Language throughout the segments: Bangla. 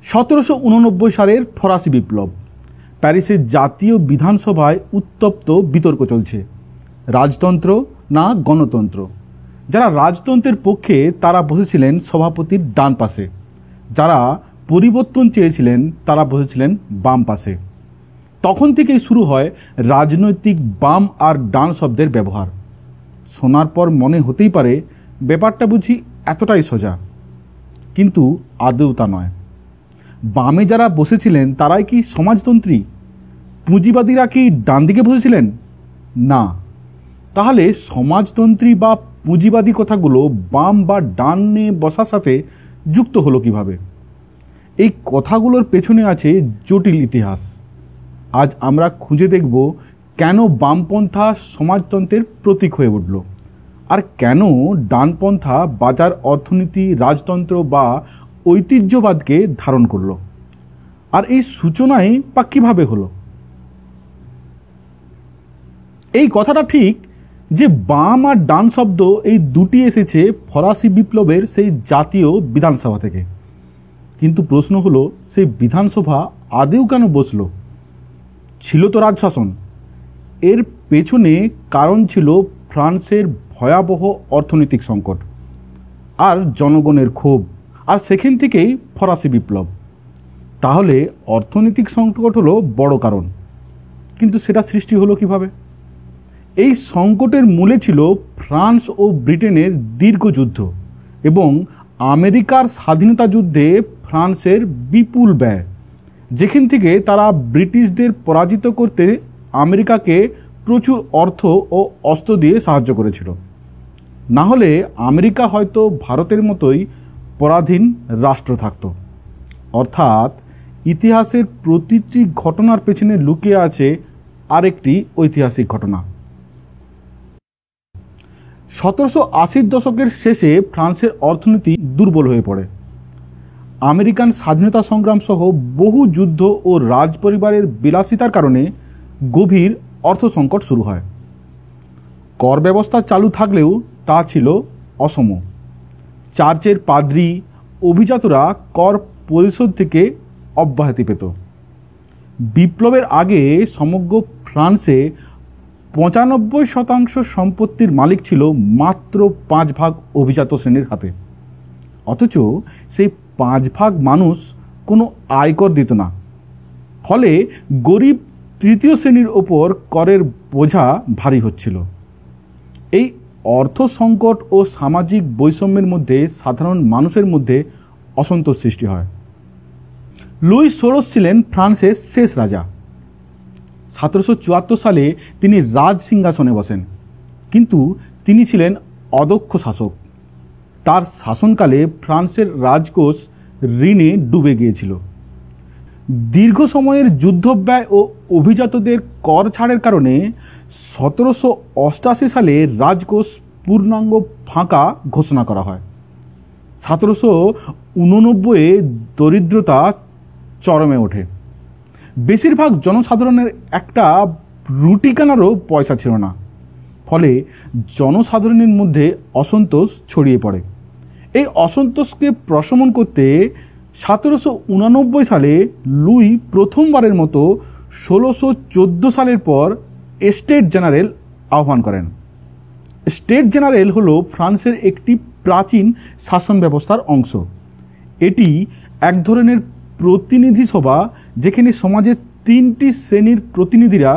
1789 সালের ফরাসি বিপ্লব। প্যারিসের জাতীয় বিধানসভায় উত্তপ্ত বিতর্ক চলছে, রাজতন্ত্র না গণতন্ত্র। যারা রাজতন্ত্রের পক্ষে তারা বসেছিলেন সভাপতির ডান পাশে, যারা পরিবর্তন চেয়েছিলেন তারা বসেছিলেন বাম পাশে। তখন থেকেই শুরু হয় রাজনৈতিক বাম আর ডান শব্দের ব্যবহার। শোনার পর মনে হতেই পারে ব্যাপারটা বুঝি এতটাই সোজা, কিন্তু আদৌ তা নয়। বামে যারা বসেছিলেন তারাই কি সমাজতন্ত্রী? পুঁজিবাদীরা কি ডান দিকে বসেছিলেন? না। তাহলে সমাজতন্ত্রী বা পুঁজিবাদী কথাগুলো বাম বা ডানে বসার সাথে যুক্ত হলো কিভাবে? এই কথাগুলোর পেছনে আছে জটিল ইতিহাস। আজ আমরা খুঁজে দেখব কেন বামপন্থা সমাজতন্ত্রের প্রতীক হয়ে উঠল, আর কেন ডানপন্থা বাজার অর্থনীতি, রাজতন্ত্র বা ঐতিহ্যবাদকে ধারণ করল, আর এই সূচনাই বা কীভাবে হলো। এই কথাটা ঠিক যে বাম আর ডান শব্দ এই দুটি এসেছে ফরাসি বিপ্লবের সেই জাতীয় বিধানসভা থেকে, কিন্তু প্রশ্ন হলো সেই বিধানসভা আদেও কেন বসলো? ছিল তো রাজশাসন। এর পেছনে কারণ ছিল ফ্রান্সের ভয়াবহ অর্থনৈতিক সংকট আর জনগণের ক্ষোভ, আর সেখান থেকেই ফরাসি বিপ্লব। তাহলে অর্থনৈতিক সংকট হলো বড় কারণ, কিন্তু সেটা সৃষ্টি হলো কিভাবে? এই সংকটের মূলে ছিল ফ্রান্স ও ব্রিটেনের দীর্ঘ যুদ্ধ এবং আমেরিকার স্বাধীনতা যুদ্ধে ফ্রান্সের বিপুল ব্যয়, যেখান থেকে তারা ব্রিটিশদের পরাজিত করতে আমেরিকাকে প্রচুর অর্থ ও অস্ত্র দিয়ে সাহায্য করেছিল। না হলে আমেরিকা হয়তো ভারতের মতোই পরাধীন রাষ্ট্র থাকত। অর্থাৎ ইতিহাসের প্রতিটি ঘটনার পেছনে লুকিয়ে আছে আরেকটি ঐতিহাসিক ঘটনা। 1780 দশকের শেষে ফ্রান্সের অর্থনীতি দুর্বল হয়ে পড়ে। আমেরিকান স্বাধীনতা সংগ্রাম সহ বহু যুদ্ধ ও রাজপরিবারের বিলাসিতার কারণে গভীর অর্থ সংকট শুরু হয়। কর ব্যবস্থা চালু থাকলেও তা ছিল অসম। চার্চের পাদ্রী, অভিজাতরা কর পরিশোধ থেকে অব্যাহতি পেত। বিপ্লবের আগে সমগ্র ফ্রান্সে 95% সম্পত্তির মালিক ছিল মাত্র 5% অভিজাত শ্রেণীর হাতে। অথচ সেই 5% মানুষ কোনো আয়কর দিত না। ফলে গরিব তৃতীয় শ্রেণীর ওপর করের বোঝা ভারী হচ্ছিল। এই অর্থ সংকট ও সামাজিক বৈষম্যের মধ্যে সাধারণ মানুষের মধ্যে অসন্তোষ সৃষ্টি হয়। লুই ষোড়শ ছিলেন ফ্রান্সের শেষ রাজা। 1774 সালে তিনি রাজ সিংহাসনে বসেন, কিন্তু তিনি ছিলেন অদক্ষ শাসক। তার শাসনকালে ফ্রান্সের রাজকোষ ঋণে ডুবে গিয়েছিল। দীর্ঘ সময়ের যুদ্ধব্যয় ও অভিজাতদের কর ছাড়ের কারণে 1788 সালে রাজকোষ পূর্ণাঙ্গ ফাঁকা ঘোষণা করা হয়। 1789-এ দরিদ্রতা চরমে ওঠে। বেশিরভাগ জনসাধারণের একটা রুটি কেনারও পয়সা ছিল না। ফলে জনসাধারণের মধ্যে অসন্তোষ ছড়িয়ে পড়ে। এই অসন্তোষকে প্রশমন করতে 1789 সালে লুই প্রথমবারের মতো 1614 সালের পর স্টেট জেনারেল আহ্বান করেন। স্টেট জেনারেল হলো ফ্রান্সের একটি প্রাচীন শাসন ব্যবস্থার অংশ। এটি এক ধরনের প্রতিনিধি সভা, যেখানে সমাজের 3টি শ্রেণীর প্রতিনিধিরা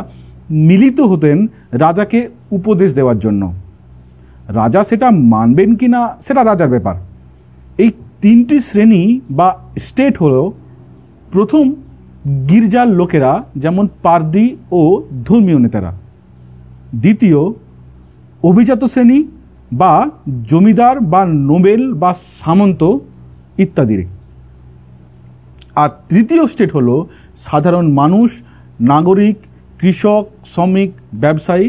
মিলিত হতেন রাজাকে উপদেশ দেওয়ার জন্য। রাজা সেটা মানবেন কি না সেটা রাজার ব্যাপার। এই 3টি শ্রেণী বা স্টেট হলো, প্রথম গির্জার লোকেরা, যেমন পাদ্রী ও ধর্মীয় নেতারা। দ্বিতীয় অভিজাত শ্রেণী বা জমিদার বা নোবেল বা সামন্ত ইত্যাদি। আর তৃতীয় স্টেট হলো সাধারণ মানুষ, নাগরিক, কৃষক, শ্রমিক, ব্যবসায়ী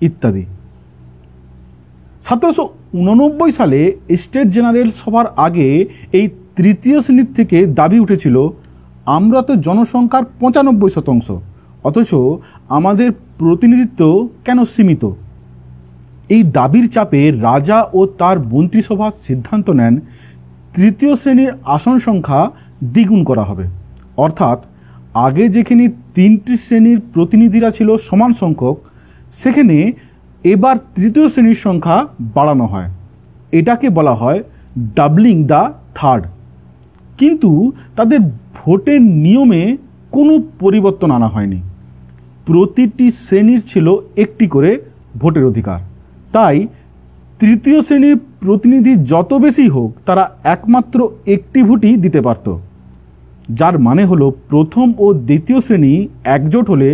ইত্যাদি। 1789 সালে স্টেট জেনারেল সভার আগে এই তৃতীয় শ্রেণীর থেকে দাবি উঠেছিল, আমরা তো জনসংখ্যার 95%, অথচ আমাদের প্রতিনিধিত্ব কেন সীমিত? এই দাবির চাপে রাজা ও তার মন্ত্রিসভা সিদ্ধান্ত নেন তৃতীয় শ্রেণীর আসন সংখ্যা দ্বিগুণ করা হবে। অর্থাৎ আগে যেখানে 3টি শ্রেণীর প্রতিনিধিরা ছিল সমান সংখ্যক, সেখানে এবার তৃতীয় শ্রেণীর সংখ্যা বাড়ানো হয়। এটাকে বলা হয় ডাবলিং দ্য থার্ড। কিন্তু তাদের ভোটের নিয়মে কোনো পরিবর্তন আনা হয়নি। প্রতিটি শ্রেণীর ছিল একটি করে ভোটের অধিকার। তাই তৃতীয় শ্রেণীর প্রতিনিধি যত বেশি হোক, তারা একমাত্র একটি ভোটই দিতে পারত, যার মানে হলো প্রথম ও দ্বিতীয় শ্রেণী একজোট হলে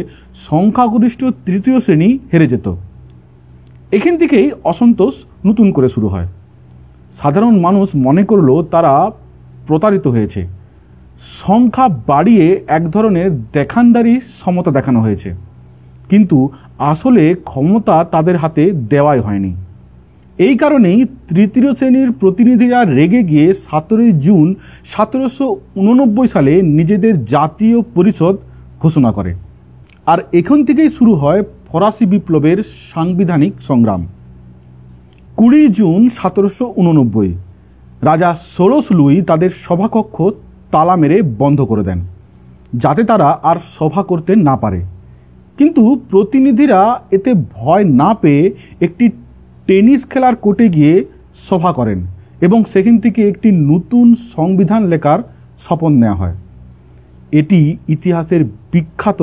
সংখ্যাগরিষ্ঠ তৃতীয় শ্রেণী হেরে যেত। এখান থেকেই অসন্তোষ নতুন করে শুরু হয়। সাধারণ মানুষ মনে করলো তারা প্রতারিত হয়েছে। সংখ্যা বাড়িয়ে এক ধরনের দেখানদারি সমতা দেখানো হয়েছে, কিন্তু আসলে ক্ষমতা তাদের হাতে দেওয়াই হয়নি। এই কারণেই তৃতীয় শ্রেণীর প্রতিনিধিরা রেগে গিয়ে 17 জুন 1789 সালে নিজেদের জাতীয় পরিষদ ঘোষণা করে। আর এখান থেকেই শুরু হয় ফরাসি বিপ্লবের সাংবিধানিক সংগ্রাম। 20 জুন 1789 রাজা ষোড়শ লুই তাদের সভাকক্ষ তালা মেরে বন্ধ করে দেন, যাতে তারা আর সভা করতে না পারে। কিন্তু প্রতিনিধিরা এতে ভয় না পেয়ে একটি টেনিস খেলার কোর্টে গিয়ে সভা করেন এবং সেখান থেকে একটি নতুন সংবিধান লেখার শপথ নেওয়া হয়। এটি ইতিহাসের বিখ্যাত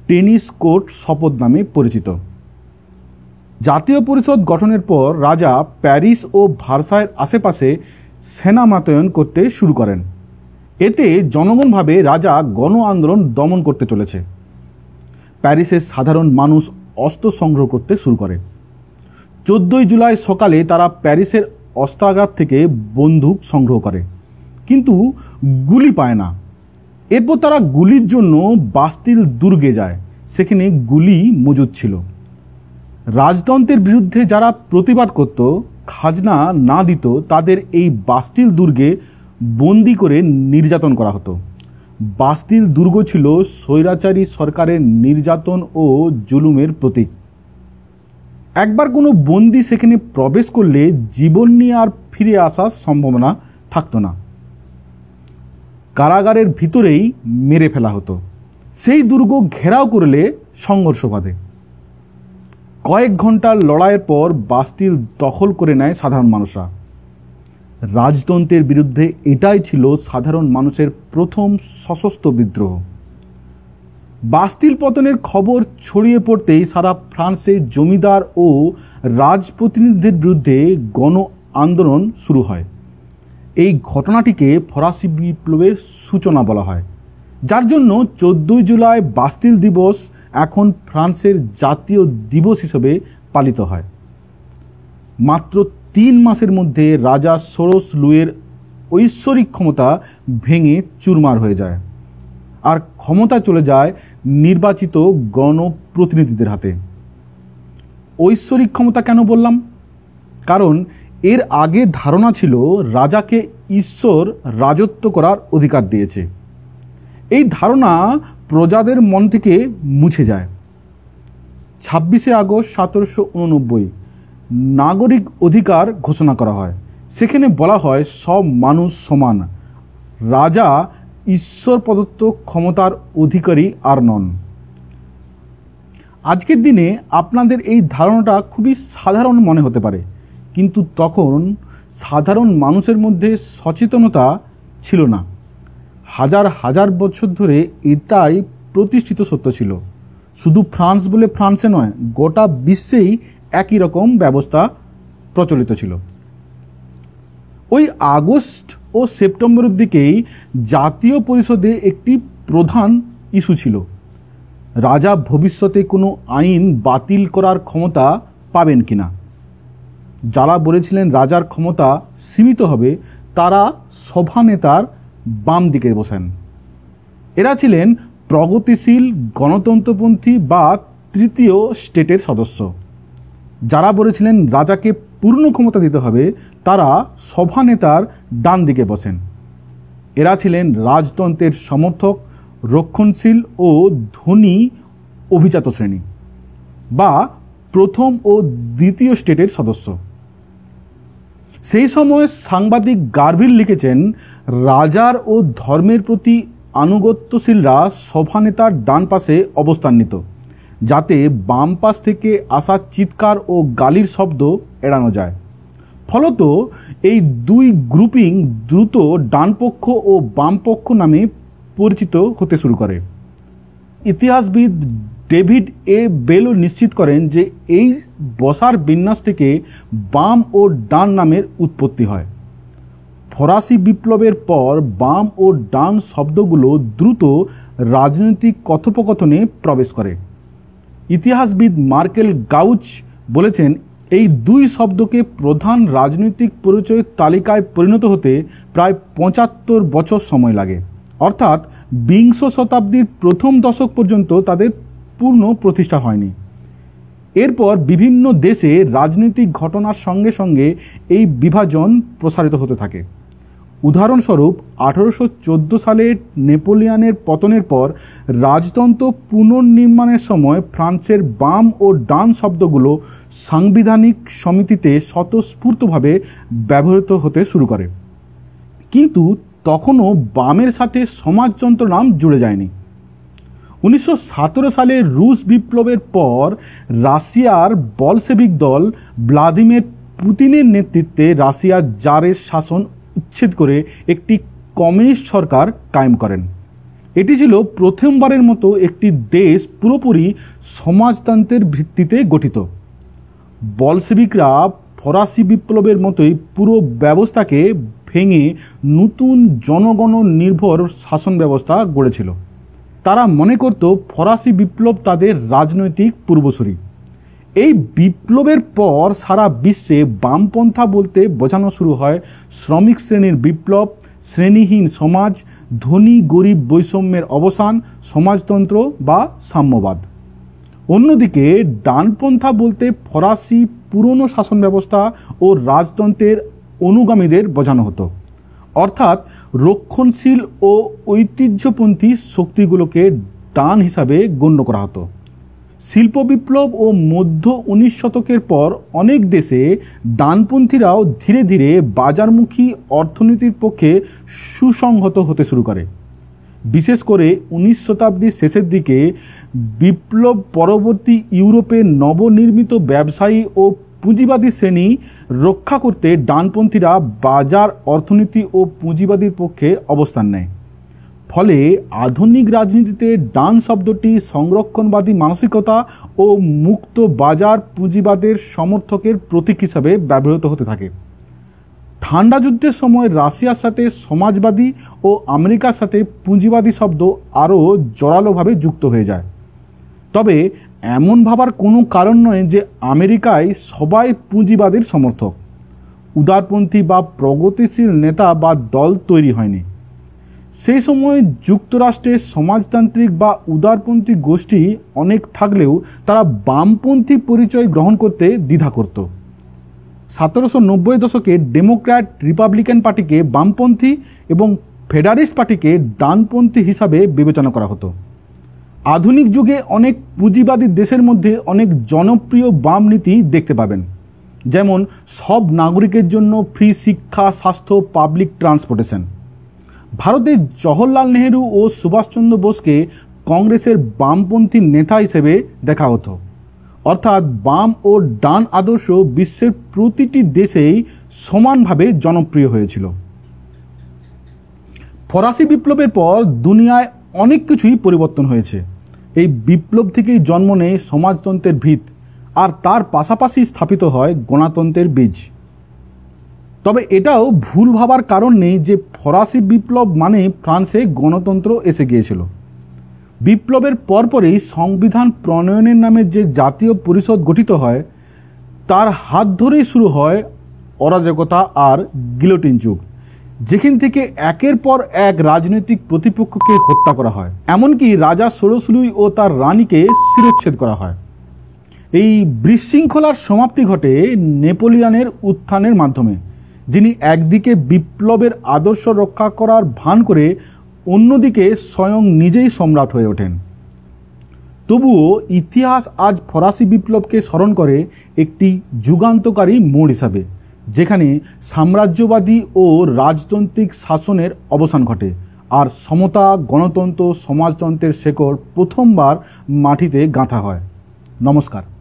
টেনিস কোর্ট শপথ নামে পরিচিত। জাতীয় পরিষদ গঠনের পর রাজা প্যারিস ও ভার্সাইয়ের আশেপাশে সেনা মোতায়েন করতে শুরু করেন। এতে জনগণ ভাবে রাজা গণ আন্দোলন দমন করতে চলেছে। প্যারিসের সাধারণ মানুষ অস্ত্র সংগ্রহ করতে শুরু করে। 14 জুলাই সকালে তারা প্যারিসের অস্ত্রাগার থেকে বন্দুক সংগ্রহ করে, কিন্তু গুলি পায় না। এরপর তারা গুলির জন্য বাস্তিল দুর্গে যায়। সেখানে গুলি মজুদ ছিল। রাজতন্ত্রের বিরুদ্ধে যারা প্রতিবাদ করত, খাজনা না দিত, তাদের এই বাস্তিল দুর্গে বন্দি করে নির্যাতন করা হতো। বাস্তিল দুর্গ ছিল স্বৈরাচারী সরকারের নির্যাতন ও জুলুমের প্রতীক। একবার কোনো বন্দি সেখানে প্রবেশ করলে জীবন নিয়ে আর ফিরে আসার সম্ভাবনা থাকতো না। কারাগারের ভিতরেই মেরে ফেলা হতো। সেই দুর্গ ঘেরাও করলে সংঘর্ষ বাধে। কয়েক ঘন্টার লড়াইয়ের পর বাস্তিল দখল করে নেয় সাধারণ মানুষরা। রাজতন্ত্রের বিরুদ্ধে এটাই ছিল সাধারণ মানুষের প্রথম সশস্ত্র বিদ্রোহ। বাস্তিল পতনের খবর ছড়িয়ে পড়তেই সারা ফ্রান্সে জমিদার ও রাজপ্রতিনিধিদের বিরুদ্ধে গণ আন্দোলন শুরু হয়। এই ঘটনাটিকে ফরাসি বিপ্লবের সূচনা বলা হয়, যার জন্য 14 জুলাই বাস্তিল দিবস এখন ফ্রান্সের জাতীয় দিবস হিসেবে পালিত হয়। মাত্র 3 মাসের মধ্যে রাজা ষোড়শ লুইয়ের ঐশ্বরিক ক্ষমতা ভেঙে চুরমার হয়ে যায়, আর ক্ষমতা চলে যায় নির্বাচিত গণপ্রতিনিধিদের হাতে। ঐশ্বরিক ক্ষমতা কেন বললাম? কারণ এর আগে ধারণা ছিল রাজাকে ঈশ্বর রাজত্ব করার অধিকার দিয়েছে। এই ধারণা প্রজাদের মন থেকে মুছে যায়। 26শে আগস্ট 1789 নাগরিক অধিকার ঘোষণা করা হয়। সেখানে বলা হয় সব মানুষ সমান, রাজা ঈশ্বর প্রদত্ত ক্ষমতার অধিকারী আর নন। আজকের দিনে আপনাদের এই ধারণাটা খুবই সাধারণ মনে হতে পারে, কিন্তু তখন সাধারণ মানুষের মধ্যে সচেতনতা ছিল না। হাজার হাজার বছর ধরে এটাই প্রতিষ্ঠিত সত্য ছিল। শুধু ফ্রান্স বলে ফ্রান্সে নয়, গোটা বিশ্বেই একই রকম ব্যবস্থা প্রচলিত ছিল। ওই আগস্ট ও সেপ্টেম্বরের দিকেই জাতীয় পরিষদে একটি প্রধান ইস্যু ছিল, রাজা ভবিষ্যতে কোনো আইন বাতিল করার ক্ষমতা পাবেন কিনা। যারা বলেছিলেন রাজার ক্ষমতা সীমিত হবে, তারা সভানেতার বাম দিকে বসেন। এরা ছিলেন প্রগতিশীল গণতন্ত্রপন্থী বা তৃতীয় স্টেটের সদস্য। যারা বলেছিলেন রাজাকে পূর্ণ ক্ষমতা দিতে হবে, তারা সভানেতার ডান দিকে বসেন। এরা ছিলেন রাজতন্ত্রের সমর্থক, রক্ষণশীল ও ধনী অভিজাত শ্রেণী বা প্রথম ও দ্বিতীয় স্টেটের সদস্য। সেই সময় সাংবাদিক গারভিল লিখেছেন, রাজার ও ধর্মের প্রতি আনুগত্যশীলরা সভানেতার ডান পাশে অবস্থান নিত, যাতে বাম পাশ থেকে আসা চিৎকার ও গালির শব্দ এড়ানো যায়। ফলত এই দুই গ্রুপিং দ্রুত ডানপক্ষ ও বামপক্ষ নামে পরিচিত হতে শুরু করে। ইতিহাসবিদ ডেভিড এ বেলও নিশ্চিত করেন যে এই বসার বিন্যাস থেকে বাম ও ডান নামের উৎপত্তি হয়। ফরাসি বিপ্লবের পর বাম ও ডান শব্দগুলো দ্রুত রাজনৈতিক কথোপকথনে প্রবেশ করে। ইতিহাসবিদ মার্কেল গাউচ বলেছেন, এই দুই শব্দকে প্রধান রাজনৈতিক পরিচয়ের তালিকায় পরিণত হতে প্রায় ৭৫ বছর সময় লাগে, অর্থাৎ বিংশ শতাব্দীর প্রথম দশক পর্যন্ত তাদের পূর্ণ প্রতিষ্ঠা হয়নি। এরপর বিভিন্ন দেশে রাজনৈতিক ঘটনার সঙ্গে সঙ্গে এই বিভাজন প্রসারিত হতে থাকে। উদাহরণস্বরূপ 1814 সালে নেপোলিয়নের পতনের পর রাজতন্ত্র পুনর্নির্মাণের সময় ফ্রান্সের বাম ও ডান শব্দগুলো সাংবিধানিক সমিতিতে স্বতঃস্ফূর্তভাবে ব্যবহৃত হতে শুরু করে, কিন্তু তখনও বামের সাথে সমাজতন্ত্র নাম জুড়ে যায়নি। 1917 সালে রুশ বিপ্লবের পর রাশিয়ার বলশেভিক দল ভ্লাদিমির পুতিনের নেতৃত্বে রাশিয়ার জারের শাসন উচ্ছেদ করে একটি কমিউনিস্ট সরকার কায়েম করেন। এটি ছিল প্রথমবারের মতো একটি দেশ পুরোপুরি সমাজতন্ত্রের ভিত্তিতে গঠিত। বলশেভিকরা ফরাসি বিপ্লবের মতোই পুরো ব্যবস্থাকে ভেঙে নতুন জনগণ নির্ভর শাসন ব্যবস্থা গড়েছিল। তারা মনে করত ফরাসি বিপ্লব তাদের রাজনৈতিক পূর্বসূরি। এই বিপ্লবের পর সারা বিশ্বে বামপন্থা বলতে বোঝানো শুরু হয় শ্রমিক শ্রেণীর বিপ্লব, শ্রেণীহীন সমাজ, ধনী গরিব বৈষম্যের অবসান, সমাজতন্ত্র বা সাম্যবাদ। অন্যদিকে ডানপন্থা বলতে ফরাসি পুরনো শাসন ব্যবস্থা ও রাজতন্ত্রের অনুগামীদের বোঝানো হতো, অর্থাৎ রক্ষণশীল ও ঐতিহ্যপন্থী শক্তিগুলোকে ডান হিসাবে গণ্য করা হতো। শিল্প বিপ্লব ও মধ্য 19 শতকের পর অনেক দেশে ডানপন্থীরাও ধীরে ধীরে বাজারমুখী অর্থনীতির পক্ষে সুসংহত হতে শুরু করে। বিশেষ করে 19 শতাব্দীর শেষের দিকে বিপ্লব পরবর্তী ইউরোপে নবনির্মিত ব্যবসায়ী ও পুঁজিবাদী শ্রেণী রক্ষা করতে ডানপন্থীরা বাজার অর্থনীতি ও পুঁজিবাদীর পক্ষে অবস্থান নেয়। ফলে আধুনিক রাজনীতিতে ডান শব্দটি সংরক্ষণবাদী মানসিকতা ও মুক্ত বাজার পুঁজিবাদের সমর্থকের প্রতীক হিসাবে ব্যবহৃত হতে থাকে। ঠান্ডা যুদ্ধের সময় রাশিয়ার সাথে সমাজবাদী ও আমেরিকার সাথে পুঁজিবাদী শব্দ আরও জোরালোভাবে যুক্ত হয়ে যায়। তবে এমন ভাবার কোনো কারণ নয় যে আমেরিকায় সবাই পুঁজিবাদের সমর্থক। উদারপন্থী বা প্রগতিশীল নেতা বা দল তৈরি হয়নি। সেই সময় যুক্তরাষ্ট্রের সমাজতান্ত্রিক বা উদারপন্থী গোষ্ঠী অনেক থাকলেও তারা বামপন্থী পরিচয় গ্রহণ করতে দ্বিধা করত। 1790 দশকে ডেমোক্র্যাট রিপাবলিকান পার্টিকে বামপন্থী এবং ফেডারিস্ট পার্টিকে ডানপন্থী হিসাবে বিবেচনা করা হতো। আধুনিক যুগে অনেক পুঁজিবাদী দেশের মধ্যে অনেক জনপ্রিয় বাম নীতি দেখতে পাবেন, যেমন সব নাগরিকের জন্য ফ্রি শিক্ষা, স্বাস্থ্য, পাবলিক ট্রান্সপোর্টেশন। ভারতে জওহরলাল নেহেরু ও সুভাষচন্দ্র বোসকে কংগ্রেসের বামপন্থী নেতা হিসেবে দেখা হতো, অর্থাৎ বাম ও ডান আদর্শ বিশ্বের প্রতিটি দেশেই সমানভাবে জনপ্রিয় হয়েছিল। ফরাসি বিপ্লবের পর দুনিয়ায় অনেক কিছুই পরিবর্তন হয়েছে। এই বিপ্লব থেকেই জন্ম নেয় সমাজতন্ত্রের ভিত, আর তার পাশাপাশি স্থাপিত হয় গণতন্ত্রের বীজ। তবে এটাও ভুল ভাবার কারণ নেই যে ফরাসি বিপ্লব মানে ফ্রান্সে গণতন্ত্র এসে গিয়েছিল। বিপ্লবের পরপরই সংবিধান প্রণয়নের নামে যে জাতীয় পরিষদ গঠিত হয়, তার হাত ধরেই শুরু হয় অরাজকতা আর গিলোটিন যুগ, যেখান থেকে একের পর এক রাজনৈতিক প্রতিপক্ষকে হত্যা করা হয়, এমনকি রাজা ষোড়শলুই ও তার রানীকে শিরচ্ছেদ করা হয়। এই বিশৃঙ্খলার সমাপ্তি ঘটে নেপোলিয়নের উত্থানের মাধ্যমে, যিনি একদিকে বিপ্লবের আদর্শ রক্ষা করার ভান করে অন্যদিকে স্বয়ং নিজেই সম্রাট হয়ে ওঠেন। তবুও ইতিহাস আজ ফরাসি বিপ্লবকে স্মরণ করে একটি যুগান্তকারী মোড় হিসাবে, যেখানে সাম্রাজ্যবাদী ও রাজতান্ত্রিক শাসনের অবসান ঘটে আর সমতা, গণতন্ত্র, সমাজতন্ত্রের শেকড় প্রথমবার মাটিতে গাঁথা হয়। নমস্কার।